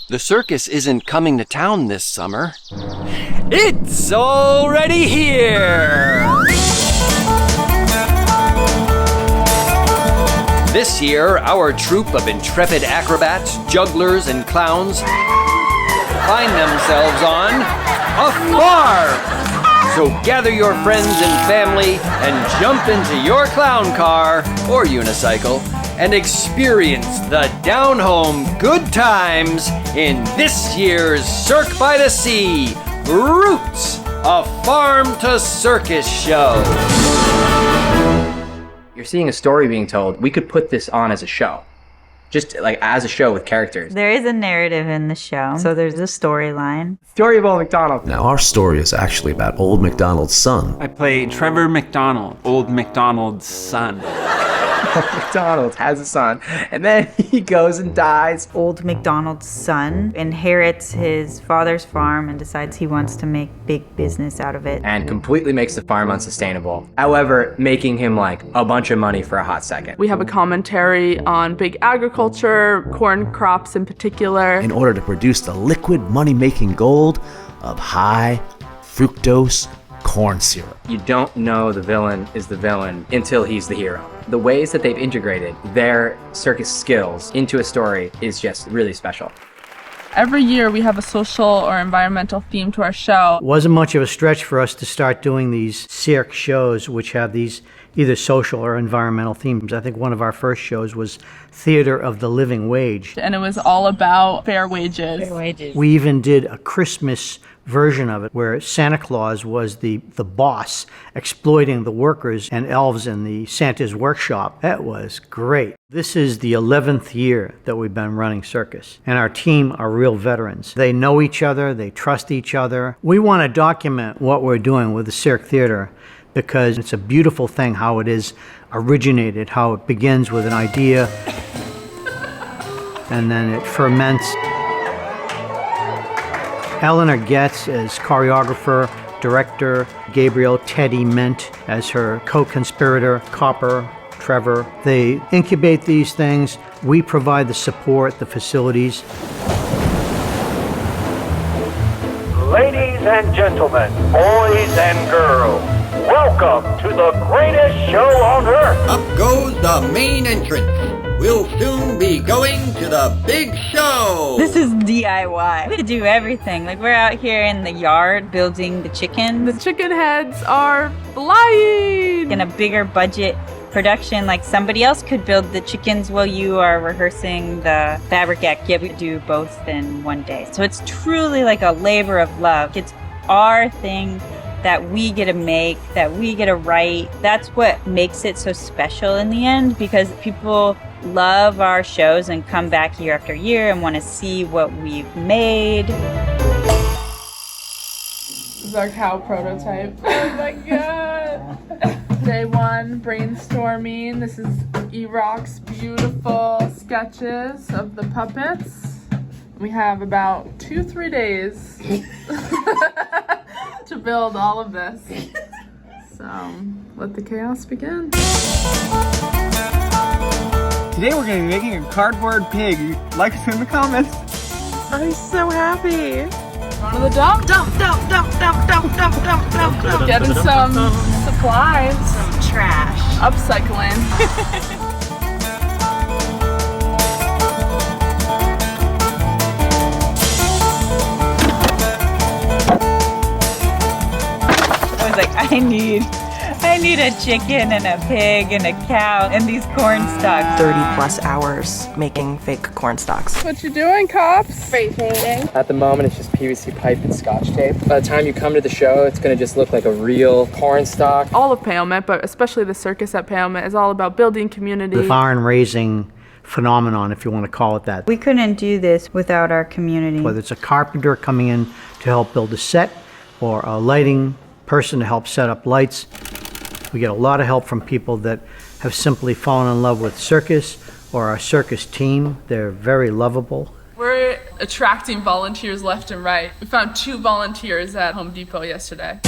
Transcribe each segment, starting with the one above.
The circus isn't coming to town this summer. It's already here! This year, our troupe of intrepid acrobats, jugglers, and clowns find themselves on a farm! So gather your friends and family and jump into your clown car or unicycle and experience the down-home good times in this year's Cirque by the Sea, Roots, a farm-to-circus show. You're seeing a story being told. We could put this on as a show. Just like as a show with characters. There is a narrative in the show, so there's a storyline. Story of Old MacDonald. Now, our story is actually about Old MacDonald's son. I play Trevor MacDonald, Old MacDonald's son. MacDonald has a son, and then he goes and dies. Old MacDonald's son inherits his father's farm and decides he wants to make big business out of it. And completely makes the farm unsustainable. However, making him like a bunch of money for a hot second. We have a commentary on big agriculture, corn crops in particular. In order to produce the liquid money-making gold of high fructose corn syrup. You don't know the villain is the villain until he's the hero. The ways that they've integrated their circus skills into a story is just really special. Every year we have a social or environmental theme to our show. It wasn't much of a stretch for us to start doing these Cirque shows, which have these either social or environmental themes. I think one of our first shows was Theater of the Living Wage. And it was all about fair wages. Fair wages. We even did a Christmas version of it where Santa Claus was the boss exploiting the workers and elves in the Santa's workshop. That was great. This is the 11th year that we've been running circus, and our team are real veterans. They know each other, they trust each other. We want to document what we're doing with the Cirque Theater because it's a beautiful thing how it is originated, how it begins with an idea and then it ferments. Eleanor Getz as choreographer, director, Gabriel Teddy Mint as her co-conspirator, Copper, Trevor. They incubate these things. We provide the support, the facilities. Ladies and gentlemen, boys and girls, welcome to the greatest show on earth. Up goes the main entrance. We'll soon be going to the big show. This is DIY. We do everything. Like, we're out here in the yard building the chickens. The chicken heads are flying. In a bigger budget production, like somebody else could build the chickens while you are rehearsing the fabric act. Yeah, we do both in one day. So it's truly like a labor of love. It's our thing that we get to make, that we get to write. That's what makes it so special in the end, because people love our shows and come back year after year and want to see what we've made. This is our cow prototype. Oh my god. Day one, brainstorming. This is E-Rock's beautiful sketches of the puppets. We have about 2-3 days to build all of this. So, let the chaos begin. Today we're going to be making a cardboard pig. Like us in the comments. I'm so happy. Going to the dump. Dump. Getting some supplies. Some trash. Upcycling. I was like, I need a chicken and a pig and a cow and these corn stalks. 30 plus hours making fake corn stalks. What you doing, cops? Spray painting. At the moment, it's just PVC pipe and Scotch tape. By the time you come to the show, it's gonna just look like a real corn stalk. All of Payomet, but especially the circus at Payomet, is all about building community. The barn raising phenomenon, if you want to call it that. We couldn't do this without our community. Whether it's a carpenter coming in to help build a set or a lighting person to help set up lights. We get a lot of help from people that have simply fallen in love with circus or our circus team. They're very lovable. We're attracting volunteers left and right. We found 2 volunteers at Home Depot yesterday.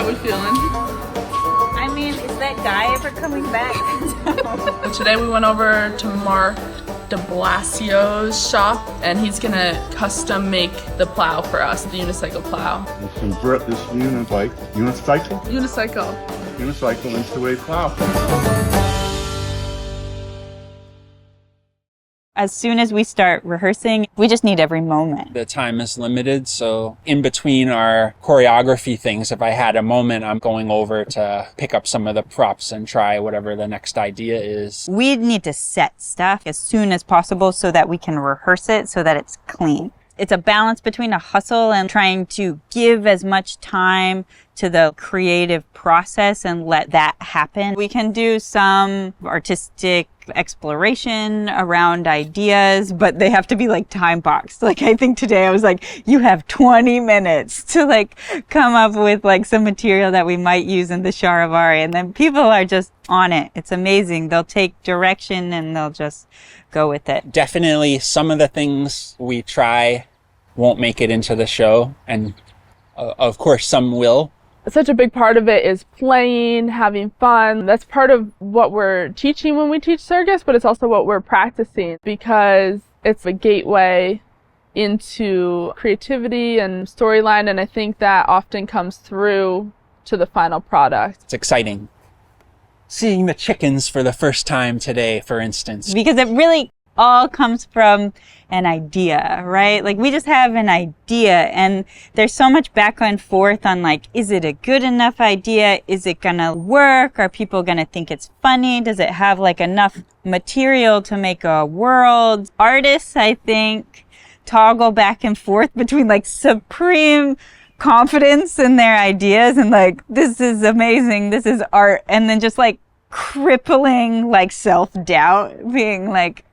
How we feeling? I mean, is that guy ever coming back? Today we went over to Mark de Blasio's shop, and he's gonna custom make the plow for us, the unicycle plow. Let's convert this unicycle into a plow. As soon as we start rehearsing, we just need every moment. The time is limited, so in between our choreography things, if I had a moment, I'm going over to pick up some of the props and try whatever the next idea is. We need to set stuff as soon as possible so that we can rehearse it so that it's clean. It's a balance between a hustle and trying to give as much time to the creative process and let that happen. We can do some artistic exploration around ideas, but they have to be like time boxed. Like I think today I was like, you have 20 minutes to like come up with like some material that we might use in the Charivari, and then people are just on it. It's amazing. They'll take direction and they'll just go with it. Definitely some of the things we try won't make it into the show, and of course some will. Such a big part of it is playing, having fun. That's part of what we're teaching when we teach circus, but it's also what we're practicing because it's a gateway into creativity and storyline, and I think that often comes through to the final product. It's exciting. Seeing the chickens for the first time today, for instance. Because it really all comes from an idea, right? Like we just have an idea, and there's so much back and forth on like, is it a good enough idea? Is it gonna work? Are people gonna think it's funny? Does it have like enough material to make a world? Artists, I think, toggle back and forth between like supreme confidence in their ideas and like, this is amazing, this is art, and then just like crippling like self-doubt, being like,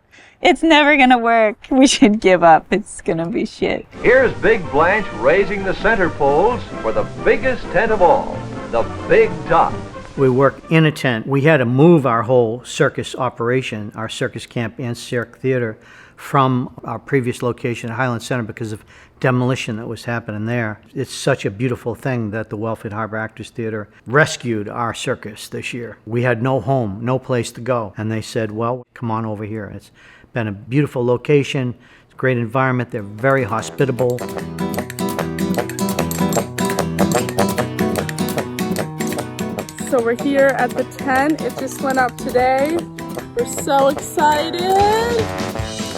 it's never gonna work. We should give up. It's gonna be shit. Here's Big Blanche raising the center poles for the biggest tent of all, the Big Top. We work in a tent. We had to move our whole circus operation, our circus camp and Cirque theater, from our previous location at Highland Center because of demolition that was happening there. It's such a beautiful thing that the Wellfleet Harbor Actors Theater rescued our circus this year. We had no home, no place to go, and they said, well, come on over here. It's been a beautiful location, it's a great environment, they're very hospitable. So we're here at the tent. It just went up today. We're so excited.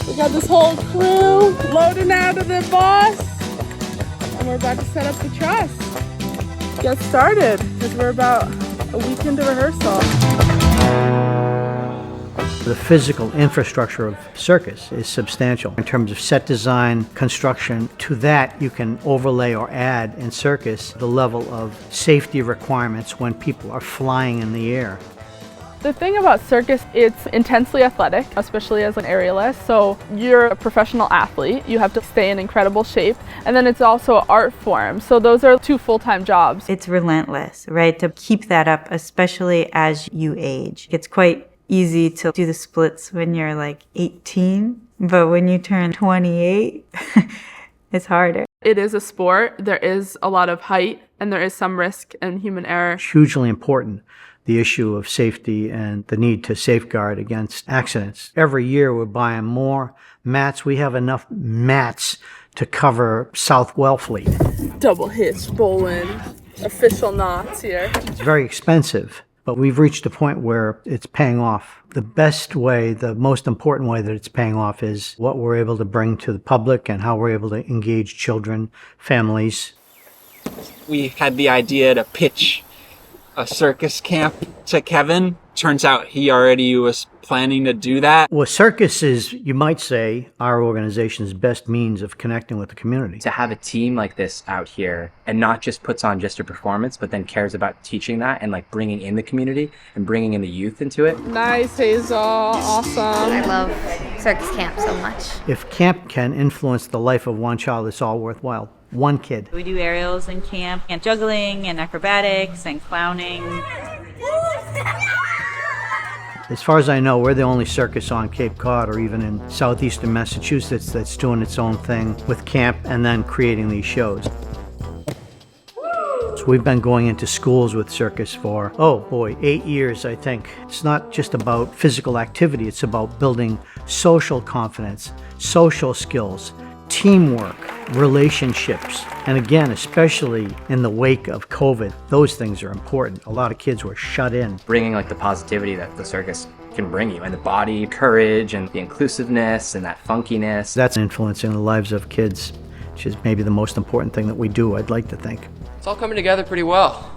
We got this whole crew loading out of the bus, and we're about to set up the truss. Get started, because we're about a week into rehearsal. The physical infrastructure of circus is substantial in terms of set design, construction. To that, you can overlay or add in circus the level of safety requirements when people are flying in the air. The thing about circus, it's intensely athletic, especially as an aerialist. So you're a professional athlete, you have to stay in incredible shape, and then it's also an art form. So those are two full-time jobs. It's relentless, right? To keep that up, especially as you age. It's quite easy to do the splits when you're like 18, but when you turn 28, it's harder. It is a sport. There is a lot of height, and there is some risk and human error. It's hugely important, the issue of safety and the need to safeguard against accidents. Every year we're buying more mats. We have enough mats to cover South Wellfleet. Double hitch bowling, official knots here. It's very expensive, but we've reached a point where it's paying off. The best way, the most important way that it's paying off is what we're able to bring to the public and how we're able to engage children, families. We had the idea to pitch a circus camp to Kevin. Turns out he already was planning to do that. Well, circus is, you might say, our organization's best means of connecting with the community. To have a team like this out here and not just puts on just a performance, but then cares about teaching that and like bringing in the community and bringing in the youth into it. Nice, Hazel. Awesome. I love circus camp so much. If camp can influence the life of one child, it's all worthwhile. One kid. We do aerials in camp, and juggling, and acrobatics, and clowning. As far as I know, we're the only circus on Cape Cod or even in southeastern Massachusetts that's doing its own thing with camp and then creating these shows. So we've been going into schools with circus for, 8 years, I think. It's not just about physical activity, it's about building social confidence, social skills, teamwork, relationships. And again, especially in the wake of COVID, those things are important. A lot of kids were shut in. Bringing like the positivity that the circus can bring you, and the body, courage, and the inclusiveness, and that funkiness. That's influencing the lives of kids, which is maybe the most important thing that we do, I'd like to think. It's all coming together pretty well.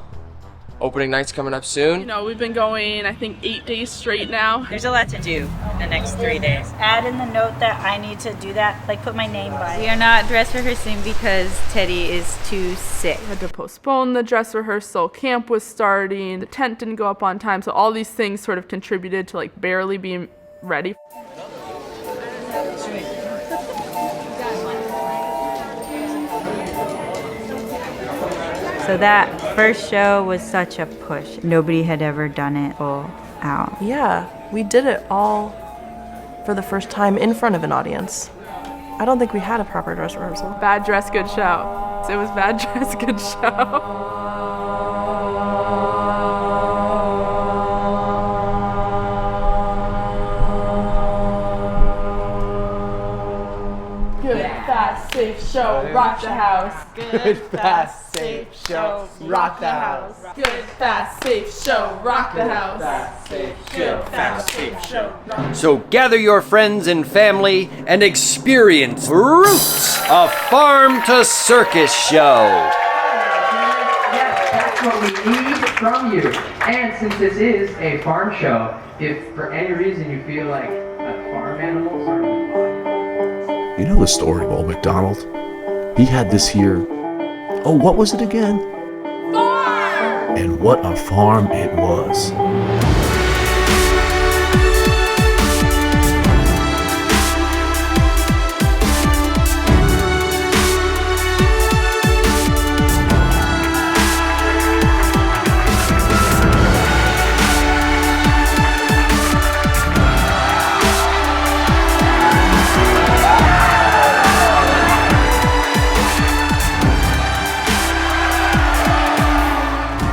Opening night's coming up soon. You know, we've been going, I think, 8 days straight now. There's a lot to do the next 3 days. Add in the note that I need to do that, like put my name by it. We are not dress rehearsing because Teddy is too sick. We had to postpone the dress rehearsal. Camp was starting. The tent didn't go up on time. So all these things sort of contributed to like barely being ready. So that first show was such a push. Nobody had ever done it full out. Yeah, we did it all for the first time in front of an audience. I don't think we had a proper dress rehearsal. Bad dress, good show. It was bad dress, good show. Good, fast, safe show, rock the house. Good, fast, safe show, rock the house. Good, fast, safe show, rock the house. Good, fast, safe show. So gather your friends and family and experience Roots, a farm to circus show. That's what we need from you. And since this is a farm show, if for any reason you feel like farm animals are You know the story of old MacDonald? He had this here. Oh, what was it again? Farm! And what a farm it was.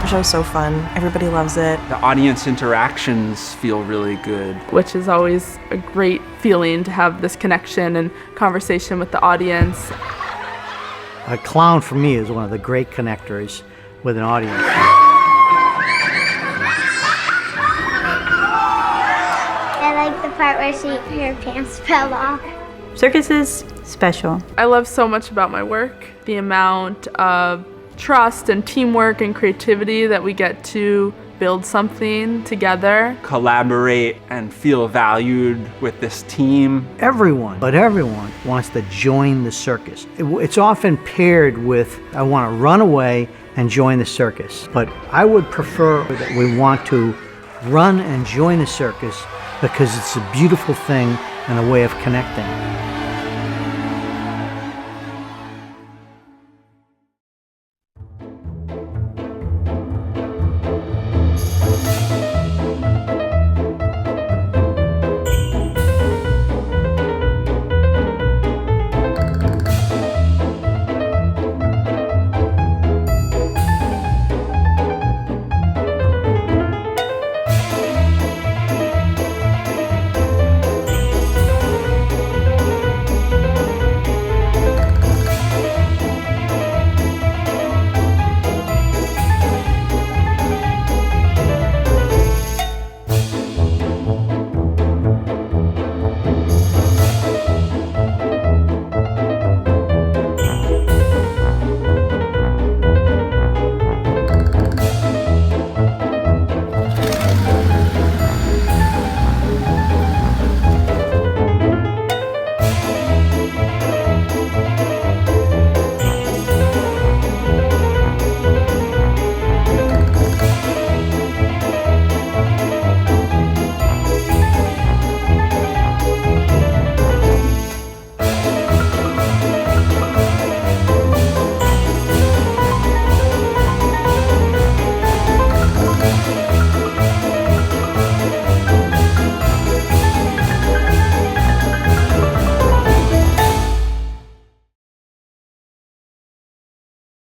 The show's so fun. Everybody loves it. The audience interactions feel really good. Which is always a great feeling to have this connection and conversation with the audience. A clown for me is one of the great connectors with an audience. I like the part where her pants fell off. Circus is special. I love so much about my work. The amount of trust and teamwork and creativity that we get to build something together. Collaborate and feel valued with this team. Everyone wants to join the circus. It's often paired with, I want to run away and join the circus. But I would prefer that we want to run and join the circus because it's a beautiful thing and a way of connecting.